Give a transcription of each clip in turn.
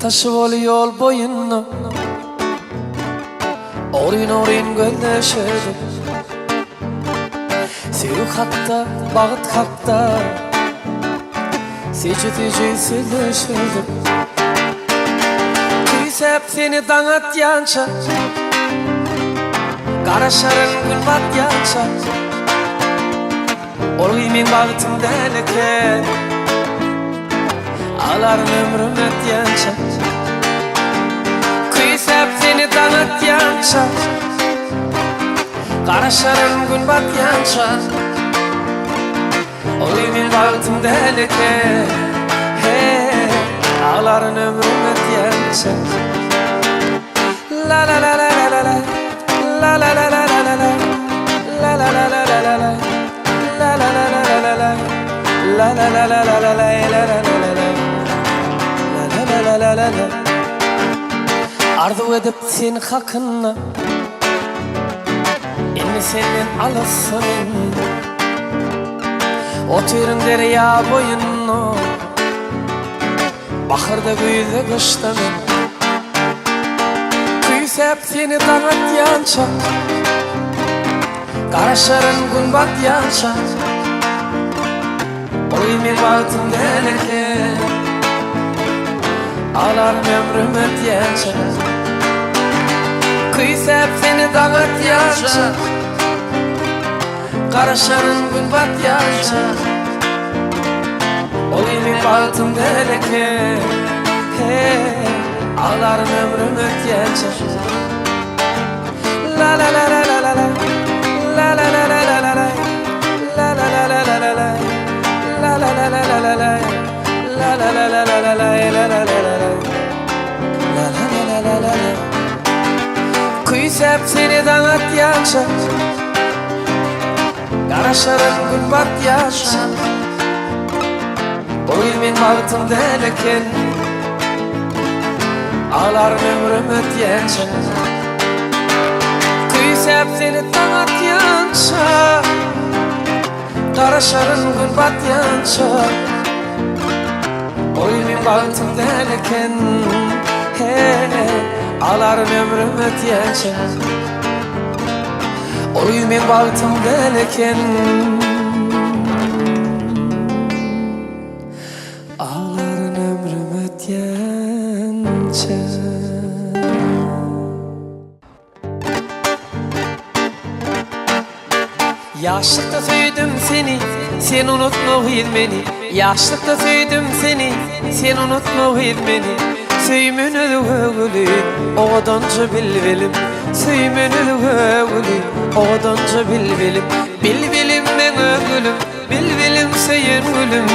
taşı bol yol boyunna Orin gölleşedim Sevik hatta, bağıt hakta Secdeci silleşedim Tüysep seni danat yança Karaşarın gün bat yança Oruimin bağıtım deleke Ağlarım ömrüm et yança Tüysep seni danat yança Karaşarın gün bat yança Oruimin bağıtım deleke Ağlarım ömrüm et yança La la la la la la La la la la la la La la la la la la La la la la la la La la la la la la La la la la la Arzu edip senin hakkınna Inni senin alasın Oturun derya boyunna Bahırda güyde kışta Tüysep seni danat yança Karaşarın gün bat yança Oruimin bağıtım deleke Ağlarım ömrüm et yança Tüysep seni danat yança Karaşarın gün bat yança Oruimin bağıtım deleke Ağlarım ömrüm et yança La la la la la la La la la la la la La la la la la la La la la la la la La la la la la la La la la la la La la la la la Tüysep seni danat yança Karaşarın gün bat yança Oruimin bağıtım deleken Ağlarım ömrüm öt yança Tüysep seni danat yança Karaşarın gün bat yança Oruimin bağıtım deleken Ağlarım ömrüm öt yança Oruimin bağıtım deleken Ağlarım ömrüm öt yança Yaşlıkta söyledim seni, sen unutma beni. Yaşlıkta söyledim seni, sen unutma beni. Söymünü öğülü, oğdanca bilbilim. Söymünü öğülü, oğdanca bilbilim. Bilbilim ben öğülüm, bilbilim seyin gülüm.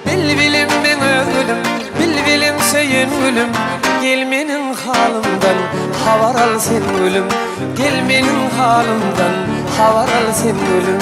Bilbilim ben öğülüm, bilbilim seyin gülüm. Gelmenin halımdan havar al sen gülüm. Gelmenin halımdan havar al sen gülüm.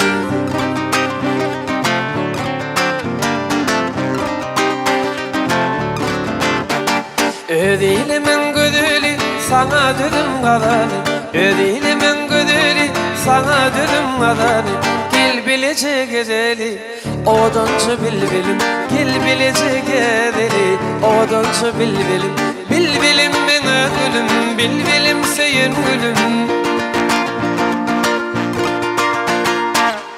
Ödeylemen gödülü sana dedim kadarı. Ödeylemen gödülü sana dedim kadarı. Gel bilecek edeli oğdanca bilbilim. Gel bilecek edeli oğdanca bilbilim. Bilbilim ben ögülüm, bilbilim seyin gülüm.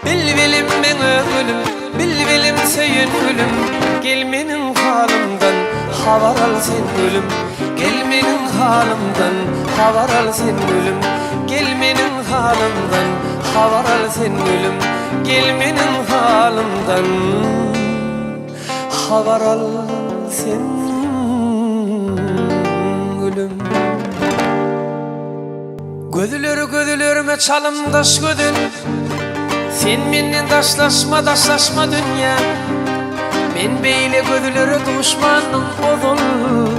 Bilbilim ben ögülüm, bilbilim seyin gülüm. Gelmenin halımdan havar al sen gülüm. Gelmenin halımdan havar al sen gülüm. Gelmenin halımdan havar al sen gülüm. Gelmenin halımdan havar al sen Gödülürüme çalımdaş gödül. Sen menden daşlaşma dünya. Men beyle gödülürü düşmanım olun.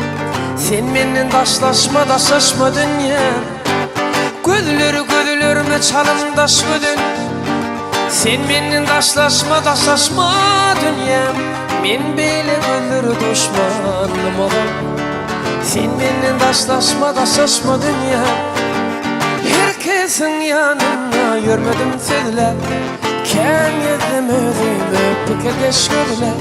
Sen menden daşlaşma dünya. Gödülürüme çalımdaş gödül. Sen menden daşlaşma dünya. Men beyle gödülürü düşmanım olun. Sen menden daşlaşma dünya. Herkesin yanına yürümedim sizler. Ken yedim özümü püke geç gördüler.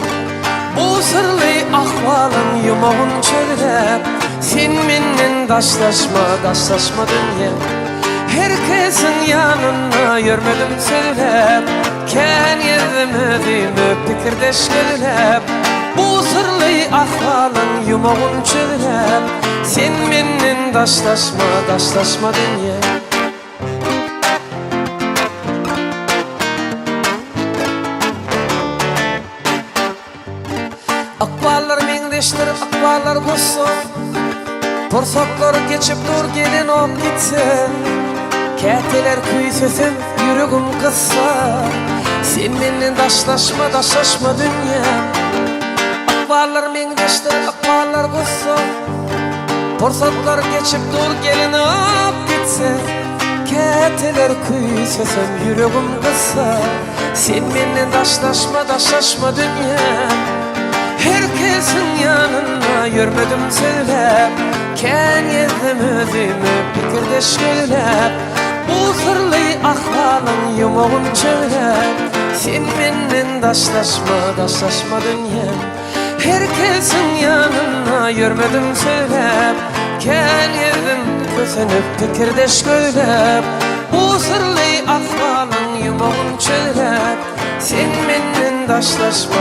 Bu sırlı ahvalın yumağın çölüp sen menden daşlaşma dünya. Herkesin yanına yürmedim söylep ken yerdim ödümü pikirdeş gölüp bu sırlı ahvalın yumağın çölüp sen menden daşlaşma dünya. Akballar mengdeşler, akballar gossun Torsaklar geçip dur gelin ol gitsin Käteler küy sösün, yüreğim kıssa Sen menden daşlaşma dünya. Akballar mengdeşler, akballar gossun Torsaklar geçip dur gelin ol gitsin Käteler küy sösün, yüreğim kıssa Sen menden daşlaşma dünya. Herkesin yanına yürmedim söylep ken yedim özümü pikirdeş gölüp bu sırlı ahvalın yumağın çölüp sen menden daşlaşma dünya. Herkesin yanına yürmedim söylep ken yedim kösenip pikirdeş gölüp bu sırlı ahvalın yumağın çölüp sen menden daşlaşma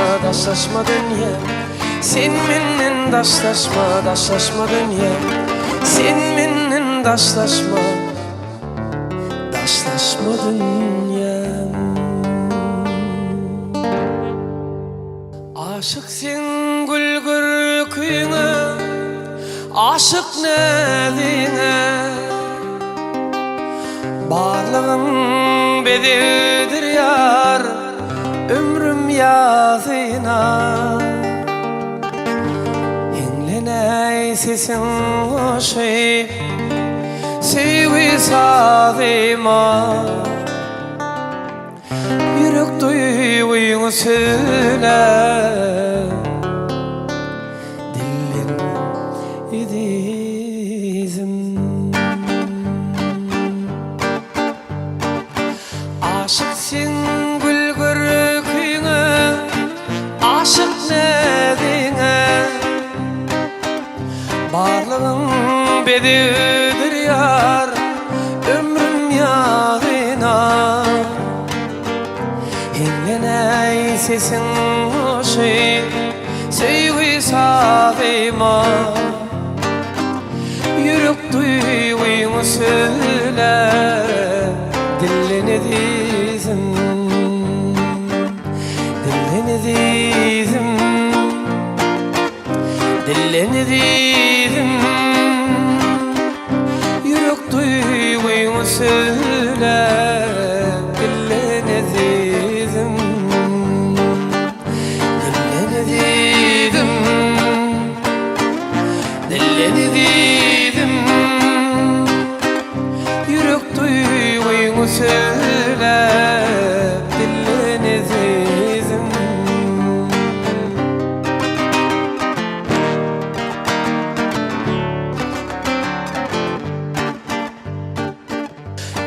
dünya. Sen menden daşlaşma dünya. Sen menden daşlaşma dünya. Aşık sen gülgür kuyuna, aşık nedine barlığın bedidir yar ömrüm yazına. Henleney sesin hoşi sevgi sadıma yürek duyguyu söyle dilin idizim. Aşık sen gülgür kuyuna, aşık nedine barlığın bedidir yar ömrüm yarına. Henleney sesin hoşi sevgi sadıma yürek duyguyu söyle dilin idizim. Dilin idizim. Dilin idizim. Yürek duyguyu söyle dilin idizim. Dilin idizim. Dilin idizim. Yürek duyguyu söyle dilin idizim.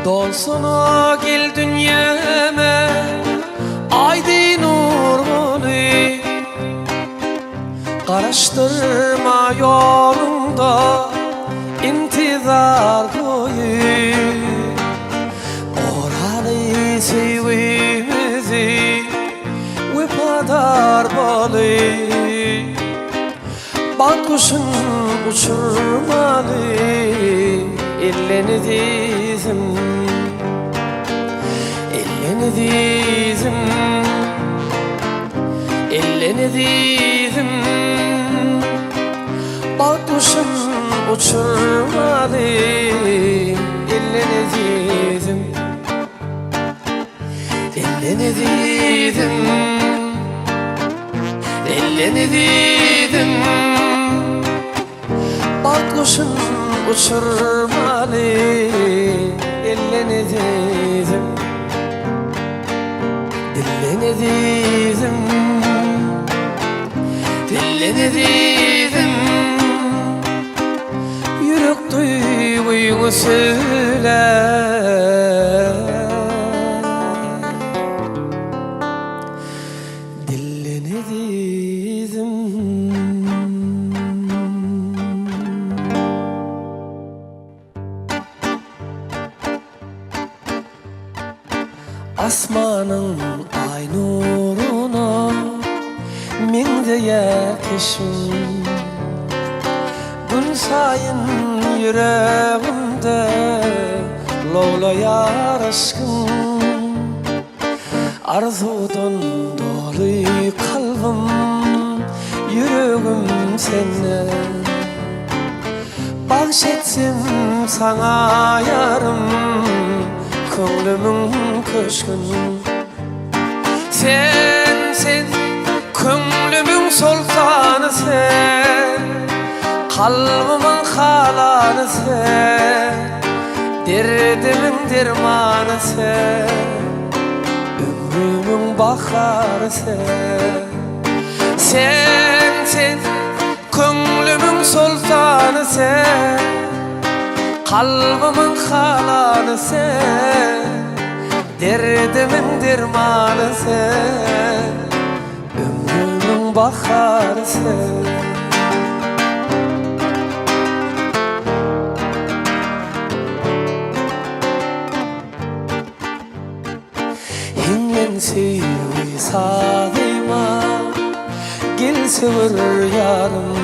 Dolsuna gel dünyeme aydi nurunu, Karaştırma yolunda intizar koyu. Oralı sevgimizi vepadar balı Batkuşun uçurmalı elini dizim. Elini dizim. Elini dizim. Batkuşun uçurmalı elini dizim. Elini dizim. Elini dizim. Batkuşun uçurmalı elini dizim. Dilini dizim. Dilini dizim. Yürek duyguyu söyle dilini dizim. bizim. Asmanın ay nuruna minde yakışım, gün sayın yüreğimde lovlayar aşkım. Arzudan dolu kalbim, yüreğim senden. Bahşettim sana yarım, köngülümün köşkün. Sen, köngülümün sultanı sen, kalbimin halanı sen, derdimin dermanı sen, ömrümün baharı sen. Sen, köngülümün sultanı sen, kalbimin halanı sen, derdimin dermanı sen, ömrümün baharı sen. Hingen sevgi sadıma gel sevir yarım,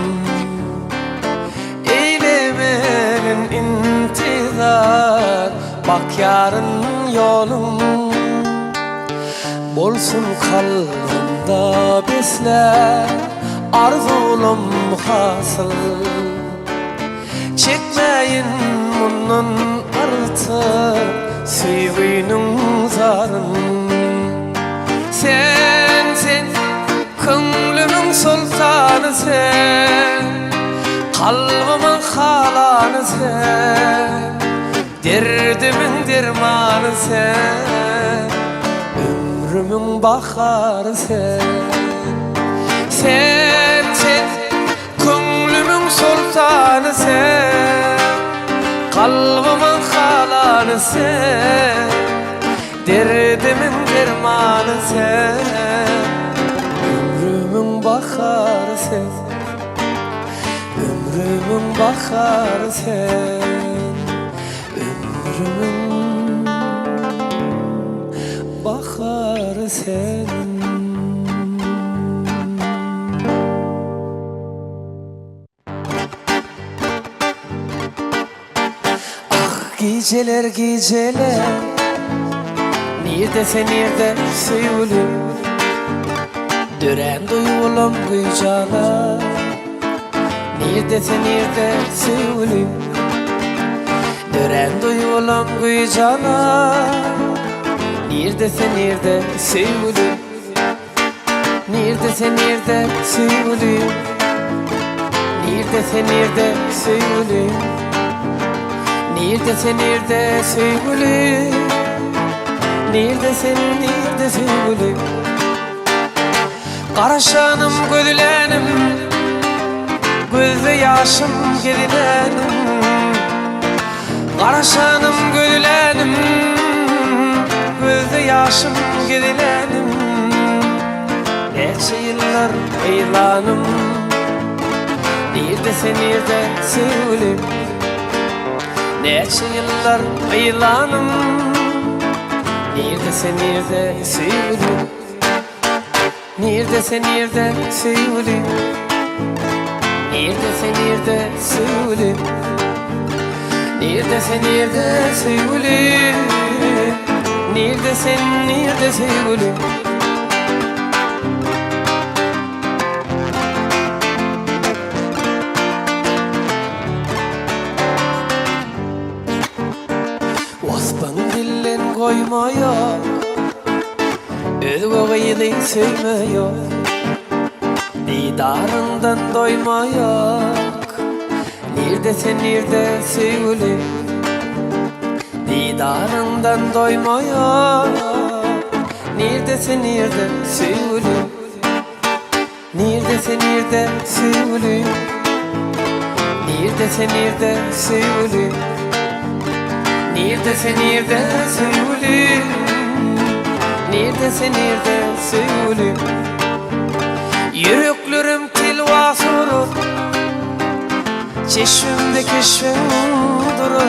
eylemenin intizar, bak yarın yolum. Bolsun kalbimda besler arzulum hasıl, çekmeyin bunun artık sevginin zarın. Sen, köngülümün sultanı sen, kalbimin halanı sen, derdimin dermanı sen, ömrümün baharı sen. Sen, köngülümün sultanı sen, kalbimin halanı sen, derdimin dermanı sen, ömrümün baharı sen, ömrümün baharı sen, ömrümün baharı sen. Ah geceler geceler, nerede nerede sevgilim, dören duyulum gıcala. Nerede nerede sevgilim, dören duyulum gıcala. Nerede nerede sevgilim, nerede nerede sevgilim, nerede nerede sevgilim, nerede nerede sevgilim, nerede sevgilim. Karaşanım gözlenim, gözde yaşım gedilenim. Karaşanım gözlenim, gözde yaşım gedilenim. Neçe yıllar eylanım, nerede sevgilim. Neçe yıllar eylanım, nerede sevgilim. Nerede sevgilim, nerede sevgilim, nerede sevgilim, nerede sevgilim. Osman dillen koymaya, özgöğüydü sevmeye, didarından doymayak. Nerede sevgilim, didarından doymayak. Nerede sevgilim, nerede sevgilim, nerede sevgilim, nerede sevgilim, nerede sevgilim. Yürekli Yüreklerim tilva sorur, çeşmimde keşfin durur.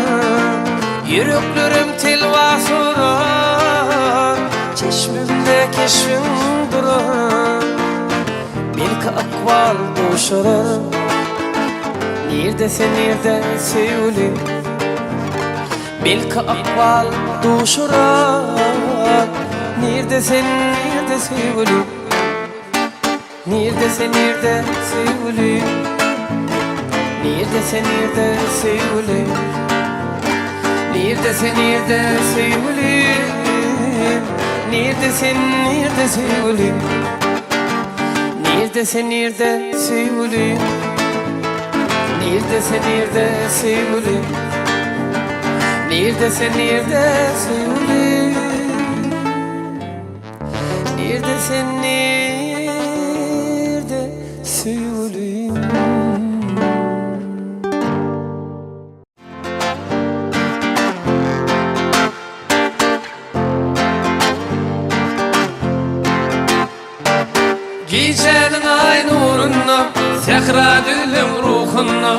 Yüreklerim tilva sorur, çeşmimde keşfin durur. Belki akval doşarır, neredesin nerede sevgili? Belki akval doşarır, neredesin nerede sevgili? Neredesin nerede sevgili? Neredesin nerede sevgili? Neredesin nerede sevgili? Neredesin nerede sevgili? Neredesin nerede sevgili? Neredesin nerede sevgili? Neredesin nerede sevgili? Neredesin nerede sevgili? Gecenin ay nuruna, sehra dilim ruhuna,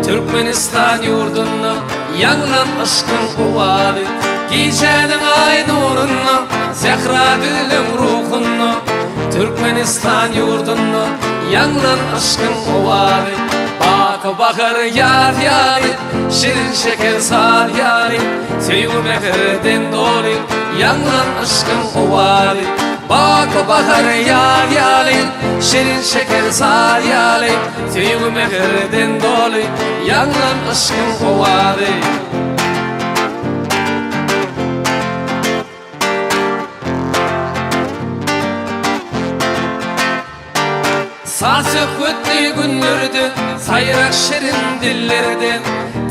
Türkmenistan yurduna, yanılan aşkın kuvadı. Gecenin ay nuruna, sehra dilim ruhuna, Türkmenistan yurduna, yanılan aşkın kuvadı. Bak bakar yar yari, şirin şeker sar yari, sevgi mehirden dolu, yanılan aşkın kuvadı. Bak bakar yar yari, şirin şeker sar yari, sevgi mehirden dolu, yanılan aşkın kuvadı. Sası kutlu günlerde, sayrak şirin dillerden,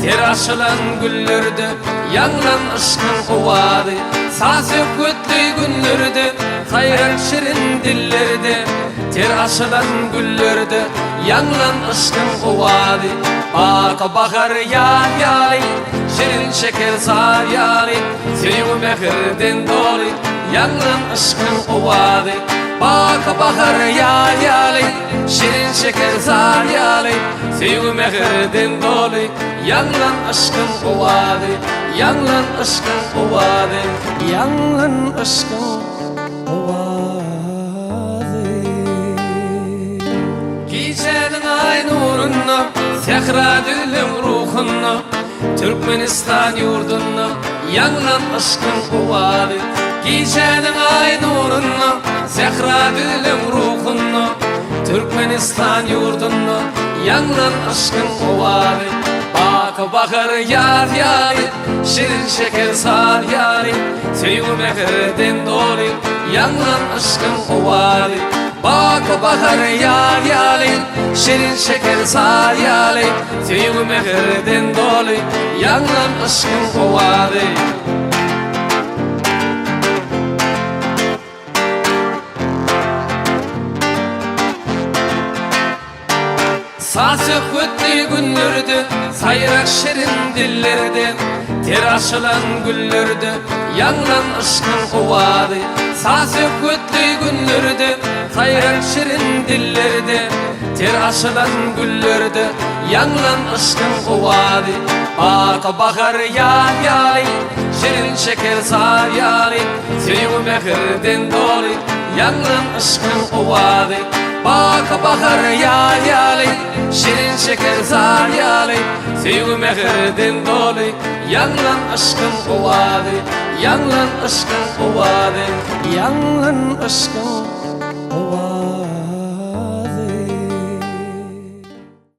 ter açılan güllerde, yanılan aşkın kuvadı. Sası kutlu günlerde, sayrak şirin dillerden, ter açılan güllerde, yanılan aşkın kuvadı. Bak bakar yar yari, şirin şeker sar yari, sevgi mehirden dolu, yanılan aşkın kuvadı. Bak bakar yar yari, şirin şeker sar yari, sevgi mehirden dolu, yanılan aşkın kuvadı. Yanılan aşkın kuvadı, yanılan aşkın kuvadı. Gecenin ay nuruna, sehra dilim ruhuna, Türkmenistan yurduna, yanılan aşkın kuvadı. Gecenin ay nuruna, sehra dilim ruhuna, Türkmenistan yurduna, yanılan aşkın kuvadı. Bak bakar yar yari, şirin şeker sar yari, sevgi mehirden dolu, yanılan aşkın kuvadı. Bak bakar yar yari, şirin şeker sar yari, sevgi mehirden dolu, yanılan aşkın kuvadı. Sası kutlu günlerde, sayrak şirin dillerden, ter açılan güllerde, yanılan aşkın kuvadı. Sası kutlu günlerde, sayrak şirin dillerde, ter açılan güllerde, yanılan aşkın kuvadı. Bak bakar yar yari, şirin şeker sar yari, sevgi mehirden dolu, yanılan aşkın kuvadı. Bak bakar yar yari, şirin şeker sar yari, sevgi mehirden dolu, yanılan aşkın kuvadı. Yanılan aşkın kuvadı, yanılan aşkın